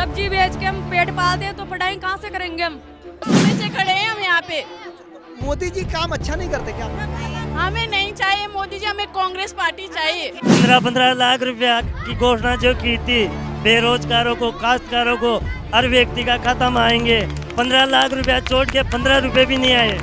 सब्जी बेच के हम पेट पालते हैं तो पढ़ाई कहाँ से करेंगे हम? सुबह से खड़े हैं हम यहाँ पे। मोदी जी काम अच्छा नहीं करते क्या? हमें नहीं चाहिए मोदी जी, हमें कांग्रेस पार्टी चाहिए। 15-15 लाख रुपया की घोषणा जो की थी बेरोजगारों को, काश्तकारों को, हर व्यक्ति का खत्म आएंगे। 15 लाख रुपया छोड़ के 15 रुपए भी नहीं आए।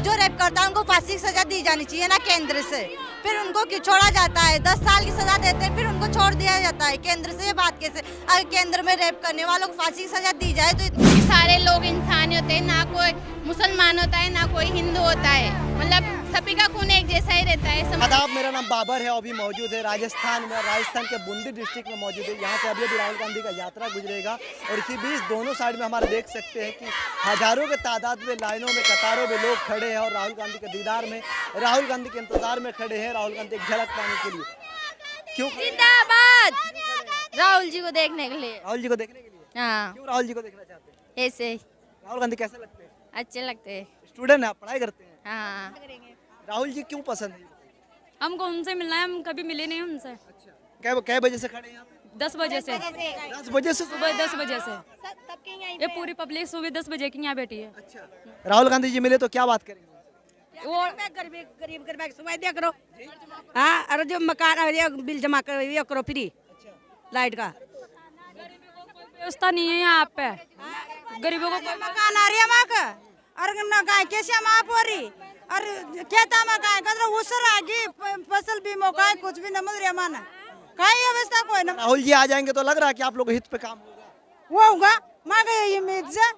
जो रेप करता है उनको फांसी की सजा दी जानी चाहिए ना केंद्र से, फिर उनको क्यों छोड़ा जाता है? 10 साल की सजा देते हैं फिर उनको छोड़ दिया जाता है केंद्र से। ये बात कैसे? अगर केंद्र में रेप करने वालों को फांसी की सजा दी जाए तो सारे लोग इंसान होते हैं, ना कोई मुसलमान होता है ना कोई हिंदू होता है, मतलब सभी का खून एक जैसा ही रहता है। आदाब, मेरा नाम बाबर है और अभी मौजूद है राजस्थान में, राजस्थान के बूंदी डिस्ट्रिक्ट में मौजूद है। यहाँ से अभी राहुल गांधी का यात्रा गुजरेगा और इसी बीच दोनों साइड में हमारे देख सकते हैं कि हजारों के तादाद में लाइनों में कतारों में लोग खड़े हैं और राहुल गांधी के दीदार में, राहुल गांधी के इंतजार में खड़े हैं, राहुल गांधी की झलक पाने के लिए। क्यों? जिंदाबाद राहुल जी को देखने के लिए। राहुल जी को देखने के लिए? हाँ, क्यों राहुल जी को देखना चाहते हैं? ऐसे ही राहुल गांधी कैसे लगते हैं? अच्छे लगते हैं। स्टूडेंट है आप, पढ़ाई करते हैं? हाँ, राहुल जी क्यों पसंद है? हमको उनसे मिलना है, हम कभी मिले नहीं उनसे। अच्छा, कै बजे से खड़े हैं यहाँ पे? 10 बजे से, 10 बजे से सुबह 10 बजे से। ये पूरी पब्लिक सुबह 10 बजे की यहाँ बैठी है। अच्छा, राहुल गांधी जी मिले तो क्या बात करेंगे? वो गरीब गरीब सुविधा दिया करो। हाँ, और जो मकान बिल जमा करो फ्री लाइट का। व्यवस्था नहीं है यहाँ पे, गरीबों को मकान आ रही है वहाँ का और ना गाय कैसे माफ हो रही और खेता में गाय का उसर आगी फसल बीमा का कुछ भी न मिल रहा माना कहीं व्यवस्था कोई ना। राहुल जी आ जाएंगे तो लग रहा है कि आप लोग हित पे काम होगा। वो होगा मांगे उम्मीद से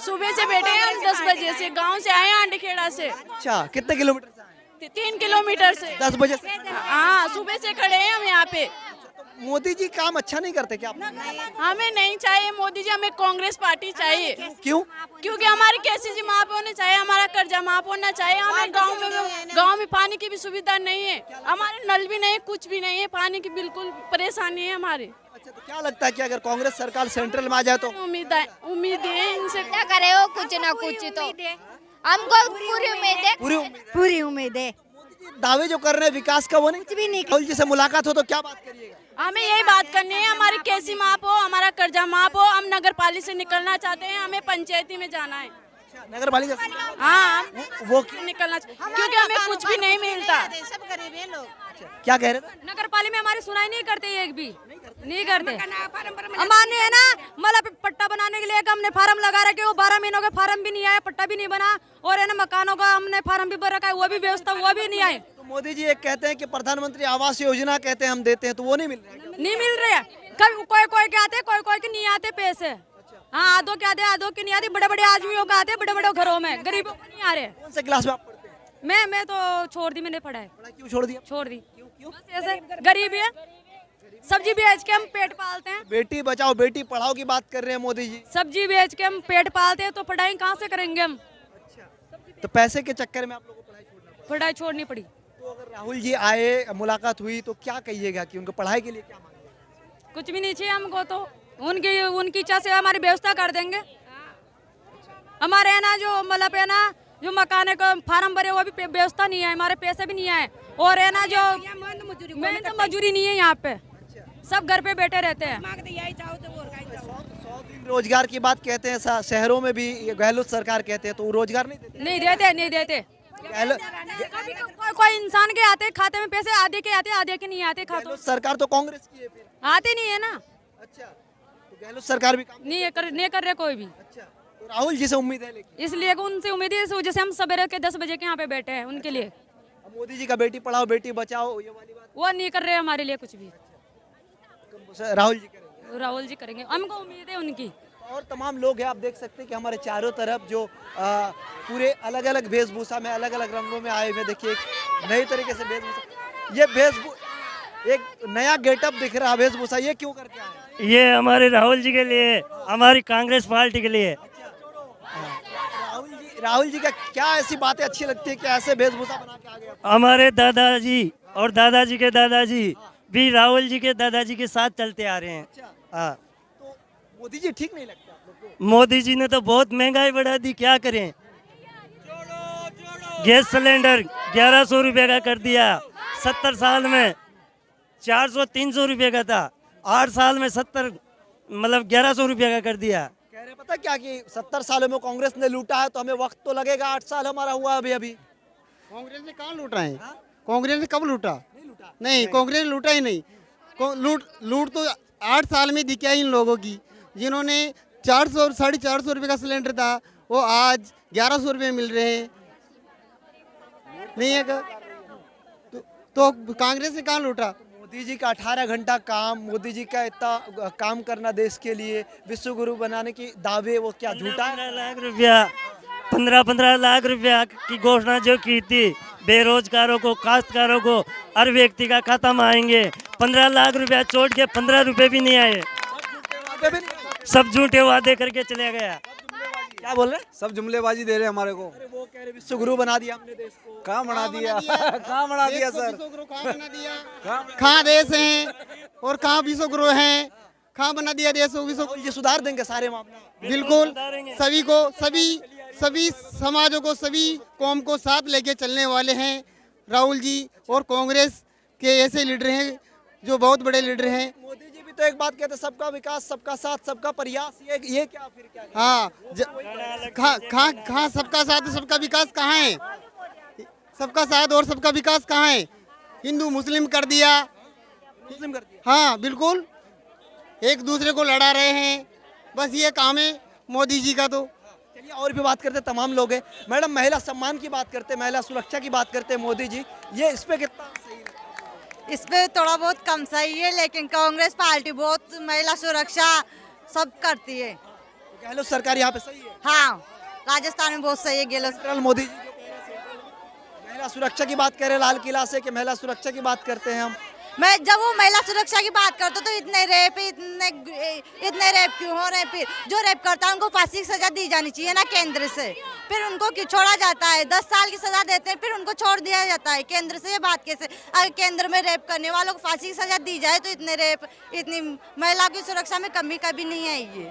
सुबह से बैठे हैं हम 10 बजे से, गांव से आए हैं आंडखेड़ा से। अच्छा, कितने किलोमीटर से आए? 3 किलोमीटर से। 10 बजे से? हाँ, सुबह से खड़े हैं हम यहाँ पे। मोदी जी काम अच्छा नहीं करते क्या? हमें नहीं चाहिए मोदी जी, हमें कांग्रेस पार्टी चाहिए। क्यों? क्योंकि हमारी केसीसी माफ होने चाहिए, हमारा कर्जा माफ होना चाहिए। हमें गांव में पानी की भी सुविधा नहीं है, हमारे नल भी नहीं है, कुछ भी नहीं है, पानी की बिल्कुल परेशानी है हमारी। अच्छा, तो क्या लगता है कि अगर कांग्रेस सरकार सेंट्रल में आ जाए तो? उम्मीद है इनसे। क्या करे वो कुछ ना कुछ तो हमको पूरी उम्मीद है। पूरी उम्मीद है। दावे जो कर रहे हैं विकास का वो नहीं, कुछ भी नहीं। राहुल जी से मुलाकात हो तो क्या बात करिएगा? हमें यही बात करनी है, हमारी केसी माफ हो, हमारा कर्जा माफ हो। हम नगर पालिका से निकलना चाहते हैं, हमें पंचायती में जाना है। नगर पालिका से? हाँ, वो क्यों निकलना क्योंकि हमें कुछ भी नहीं मिलता। सब गरीब है लोग। क्या कह रहे थे? नगर पालिका में हमारी सुनाई नहीं करते, एक भी नहीं करते। हमारे है ना मतलब पट्टा बनाने के लिए हमने फार्म लगा रखे, वो 12 महीनों का फार्म भी नहीं आया, पट्टा भी नहीं बना, और है ना मकानों का हमने फार्म भी भर रखा है, वो भी व्यवस्था वो भी नहीं आए। तो मोदी जी एक कहते हैं कि प्रधानमंत्री आवास योजना कहते हैं हम देते हैं, तो वो नहीं मिल रहा है? नहीं मिल रहे हैं। कभी कोई के आते, कोई के नहीं आते पैसे। हाँ, आधो के आते, आधो के नहीं आते। बड़े बड़े आदमियों के आते, बड़े बड़े घरों में, गरीबों को नहीं आ रहे। कौन से क्लास में आप पढ़ते हैं? मैं तो छोड़ दी, मैंने पढ़ा है। पढ़ाई क्यों छोड़ दिया? छोड़ दी बस ऐसे, गरीब है, सब्जी बेच के हम पेट पालते हैं। बेटी बचाओ बेटी पढ़ाओ की बात कर रहे हैं मोदी जी। सब्जी बेच के हम पेट पालते हैं तो पढ़ाई कहाँ से करेंगे हम? तो पैसे के चक्कर में आप लोगों को पढ़ाई छोड़नी पड़ी। तो अगर राहुल जी आए, मुलाकात हुई तो क्या कहिएगा कि उनको पढ़ाई के लिए क्या मांगेगा? कुछ भी नहीं चाहिए हमको, तो उनकी इच्छा से हमारी व्यवस्था कर देंगे। हमारे है ना जो मतलब है ना जो मकान का फार्म भरे वो भी व्यवस्था नहीं है, हमारे पैसे भी नहीं आए, और है ना जो मजूरी नहीं है यहाँ पे, सब घर पे बैठे रहते हैं। 100 दिन रोजगार की बात कहते हैं, शहरों में भी गहलोत सरकार कहते हैं, तो वो रोजगार नहीं देते? नहीं देते। कोई इंसान के आते खाते में पैसे, आधे के आते आधे के नहीं आते खाते। गहलोत सरकार तो कांग्रेस की है फिर। आते नहीं है ना। अच्छा, तो गहलोत सरकार भी काम नहीं कर रहे कोई भी। अच्छा, तो राहुल जी से उम्मीद है लेकिन? इसलिए उनसे उम्मीद है, इस वजह से हम सवेरे के 10 बजे के यहाँ पे बैठे हैं उनके लिए। अब मोदी जी का बेटी पढ़ाओ बेटी बचाओ ये वाली बात वो नहीं कर रहे हमारे लिए कुछ भी। राहुल जी करेंगे? राहुल जी करेंगे, हमको उम्मीद है उनकी। और तमाम लोग हैं, आप देख सकते हैं कि हमारे चारों तरफ जो पूरे अलग अलग वेशभूषा में, अलग अलग रंगों में आए हुए, देखिए एक नई तरीके से वेशभूषा, ये एक नया गेटअप दिख रहा है वेशभूषा, ये क्यों करके आए? ये हमारे राहुल जी के लिए, हमारी कांग्रेस पार्टी के लिए। राहुल जी का क्या ऐसी बातें अच्छी लगती है कि ऐसे वेशभूषा बना के आ गए? हमारे दादाजी और दादाजी के दादाजी भी राहुल जी के दादाजी के साथ चलते आ रहे हैं। हाँ, तो मोदी जी ठीक नहीं लगता आप लोग को? मोदी जी ने तो बहुत महंगाई बढ़ा दी, क्या करें। गैस सिलेंडर 1100 रुपये का कर दिया, 70 साल में 400-300 रुपये का था, 8 साल में 70 मतलब 1100 रुपया का कर दिया। कह रहे पता क्या कि 70 सालों में कांग्रेस ने लूटा है तो हमें वक्त तो लगेगा, 8 साल हमारा हुआ अभी अभी। कांग्रेस ने कहाँ लूटा है? कांग्रेस ने कब लूटा? नहीं, कांग्रेस ने लूटा ही नहीं। लूट तो 8 साल में दिखा इन लोगों की, जिन्होंने 400 और 450 रुपये का सिलेंडर था वो आज 1100 रुपये मिल रहे हैं। नहीं है क्या? तो कांग्रेस ने कहाँ लूटा? मोदी जी का 18 घंटा काम, मोदी जी का इतना काम करना देश के लिए, विश्व गुरु बनाने की दावे, वो क्या झूठा है? 15 लाख रुपया की घोषणा जो की थी बेरोजगारों को, काश्तकारों को, हर व्यक्ति का खाता में आएंगे। 15 लाख रुपया छोड़ के 15 रुपए भी नहीं आए, सब झूठे वादे करके चले गया। क्या बोल रहे हैं? सब जुमलेबाजी दे रहे हैं हमारे को। अरे वो कह रहे विश्व गुरु बना दिया हमने देश को। कहाँ बना दिया? कहाँ बना दिया सर? कहाँ देश हैं और कहाँ विश्व गुरु हैं? कहाँ बना दिया देश को विश्व? ये सुधार देंगे सारे मामले। बिल्कुल, सभी को, सभी समाजों को, सभी कौम को साथ लेके चलने वाले हैं राहुल जी, और कांग्रेस के ऐसे लीडर हैं जो बहुत बड़े लीडर हैं। मोदी जी भी तो एक बात कहते हैं, सबका विकास, सबका साथ, सबका प्रयास। ये क्या फिर क्या? हाँ, कहाँ सबका साथ सबका विकास कहाँ है? सबका साथ और सबका विकास कहाँ है? हिंदू मुस्लिम कर दिया। मुस्लिम कर दिया। हाँ बिल्कुल, एक दूसरे को लड़ा रहे हैं, बस ये काम है मोदी जी का। तो चलिए और भी बात करते, तमाम लोग हैं। मैडम, महिला सम्मान की बात करते, महिला सुरक्षा की बात करते मोदी जी, ये इस पे कितना सही है? इस पे थोड़ा बहुत कम सही है, लेकिन कांग्रेस पार्टी बहुत महिला सुरक्षा सब करती है। तो गहलोत सरकार यहाँ पे सही है? हाँ, राजस्थान में बहुत सही है गहलोत। जनरल मोदी जी जो कह रहे हैं, महिला सुरक्षा की बात कर रहे हैं लाल किला से, कि महिला सुरक्षा की बात करते हैं हम। मैं जब वो महिला सुरक्षा की बात करता तो इतने रेप क्यों हो रहे हैं? फिर जो रेप करता है उनको फांसी की सजा दी जानी चाहिए ना केंद्र से। फिर उनको क्यों छोड़ा जाता है? 10 साल की सजा देते हैं, फिर उनको छोड़ दिया जाता है केंद्र से। ये बात कैसे? अगर केंद्र में रेप करने वालों को फांसी की सजा दी जाए तो इतनी महिला की सुरक्षा में कमी कभी नहीं आएगी।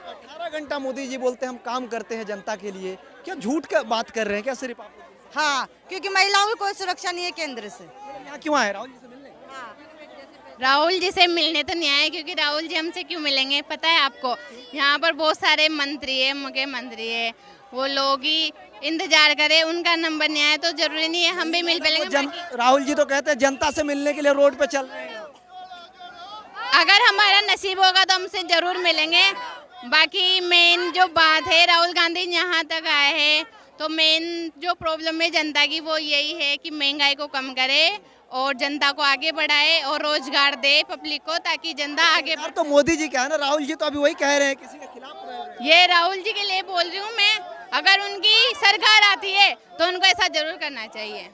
18 घंटा मोदी जी बोलते हैं हम काम करते हैं जनता के लिए, क्या झूठ का बात कर रहे हैं क्या सिर्फ आप? हाँ, क्योंकि महिलाओं की कोई सुरक्षा नहीं है केंद्र से। यहाँ क्यों आए राहुल जी से मिलने? राहुल जी से मिलने तो नहीं आए, क्योंकि राहुल जी हमसे क्यों मिलेंगे? पता है आपको, यहाँ पर बहुत सारे मंत्री है, मुख्यमंत्री है, वो लोग ही इंतजार करे, उनका नंबर नहीं आया तो जरूरी नहीं है हम भी मिल पाएंगे। राहुल जी तो कहते हैं जनता से मिलने के लिए रोड पे चल रहे हैं। अगर हमारा नसीब होगा तो हमसे जरूर मिलेंगे। बाकी मेन जो बात है, राहुल गांधी यहाँ तक आए हैं तो मेन जो प्रॉब्लम है जनता की वो यही है कि महंगाई को कम करे और जनता को आगे बढ़ाए और रोजगार दे पब्लिक को, ताकि जनता आगे बढ़े। तो मोदी जी क्या है ना, राहुल जी तो अभी वही कह रहे हैं, किसी के खिलाफ रह रहे हैं। ये राहुल जी के लिए बोल रही हूँ मैं, अगर उनकी सरकार आती है तो उनको ऐसा जरूर करना चाहिए।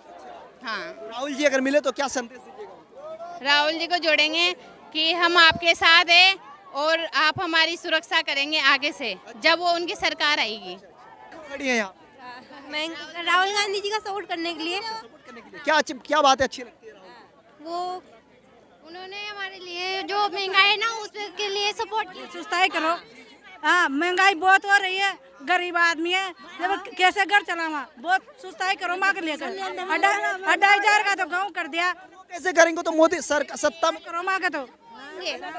हाँ, राहुल जी अगर मिले तो क्या संदेश दीजिएगा? राहुल जी को जोड़ेंगे कि हम आपके साथ हैं और आप हमारी सुरक्षा करेंगे आगे से, जब वो उनकी सरकार आएगी। खड़ी है यहाँ मैं राहुल गांधी जी का सपोर्ट करने के लिए। क्या बात है अच्छी लगती है? वो उन्होंने हमारे लिए जो महंगाई है ना उसके लिए सपोर्ट किया। सुस्ताई करो। हाँ, महंगाई बहुत हो रही है, गरीब आदमी है, जब कैसे घर चलावा? बहुत सुस्ताई करो माँ के लिए। 2,500 का तो गाँव कर दिया, कैसे करेंगे? तो मोदी सत्ता में करो माँ के तो।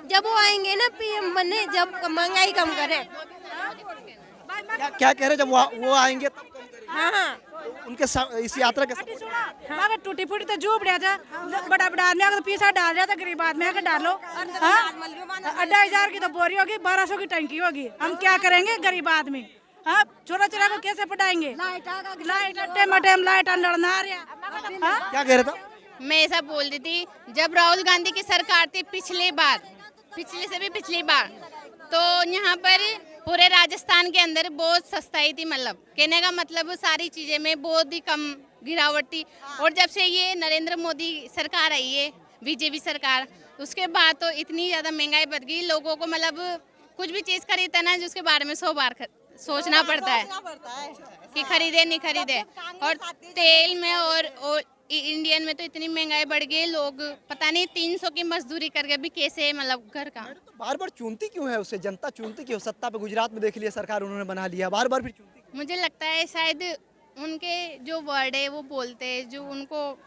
जब वो आएंगे ना पीएम बने, जब महंगाई कम करे। क्या कह रहे हैं? जब वो आएंगे तब कम करेंगे। हाँ, उनके इस यात्रा के माँ टूटी फूटी तो झूप रहा था, बड़ा बड़ा आदमी तो पीछा डाल रहा था, गरीब आदमी आके डालो। 2,500 की तो बोरी होगी, 1200 की टंकी होगी, हम क्या करेंगे गरीब आदमी? हाँ, छोरा छोरा को कैसे पढ़ाएंगे? लाइट टेम लाइट लड़ना आ रहा। क्या कह रहे थे? मैं ऐसा बोल रही थी, जब राहुल गांधी की सरकार थी पिछली बार तो यहाँ पर पूरे राजस्थान के अंदर बहुत सस्ताई थी, मतलब कहने का मतलब सारी चीजें में बहुत ही कम गिरावट थी। और जब से ये नरेंद्र मोदी सरकार आई है, बीजेपी सरकार, उसके बाद तो इतनी ज्यादा महंगाई बढ़ गई, लोगों को मतलब कुछ भी चीज खरीदता ना जिसके बारे में 100 बार सोचना पड़ता है कि खरीदे नहीं खरीदे। और तेल में और इंडियन में तो इतनी महंगाई बढ़ गई, लोग पता नहीं 300 की मजदूरी करके भी कैसे मतलब घर का। तो बार बार चुनती क्यों है उसे? जनता चुनती क्यों? सत्ता पे गुजरात में देख लिया, सरकार उन्होंने बना लिया, बार बार फिर चुनती। मुझे लगता है शायद उनके जो वर्ड है वो बोलते हैं, जो उनको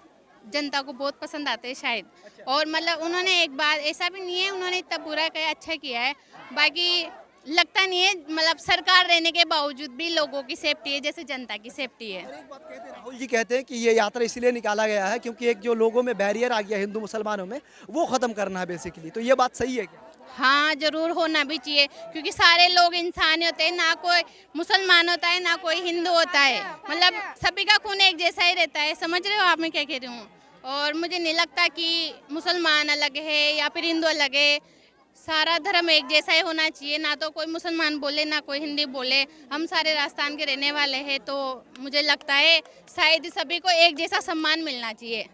जनता को बहुत पसंद आते हैं शायद। और मतलब उन्होंने एक बार ऐसा भी नहीं है, उन्होंने इतना बुरा किया, अच्छा किया है। बाकी लगता नहीं है, मतलब सरकार रहने के बावजूद भी लोगों की सेफ्टी है जैसे जनता की सेफ्टी है। राहुल जी कहते हैं कि ये यात्रा इसलिए निकाला गया है क्योंकि एक जो लोगों में बैरियर आ गया हिंदू मुसलमानों में, वो खत्म करना है बेसिकली। तो ये बात सही है क्या? हाँ, जरूर होना भी चाहिए, क्योंकि सारे लोग इंसान होते हैं, ना कोई मुसलमान होता है ना कोई हिंदू होता है, मतलब सभी का खून एक जैसा ही रहता है। समझ रहे हो आप मैं क्या कह रही हूँ? और मुझे नहीं लगता कि मुसलमान अलग है या फिर हिंदू अलग है, सारा धर्म एक जैसा ही होना चाहिए। ना तो कोई मुसलमान बोले ना कोई हिंदी बोले, हम सारे राजस्थान के रहने वाले हैं, तो मुझे लगता है शायद सभी को एक जैसा सम्मान मिलना चाहिए।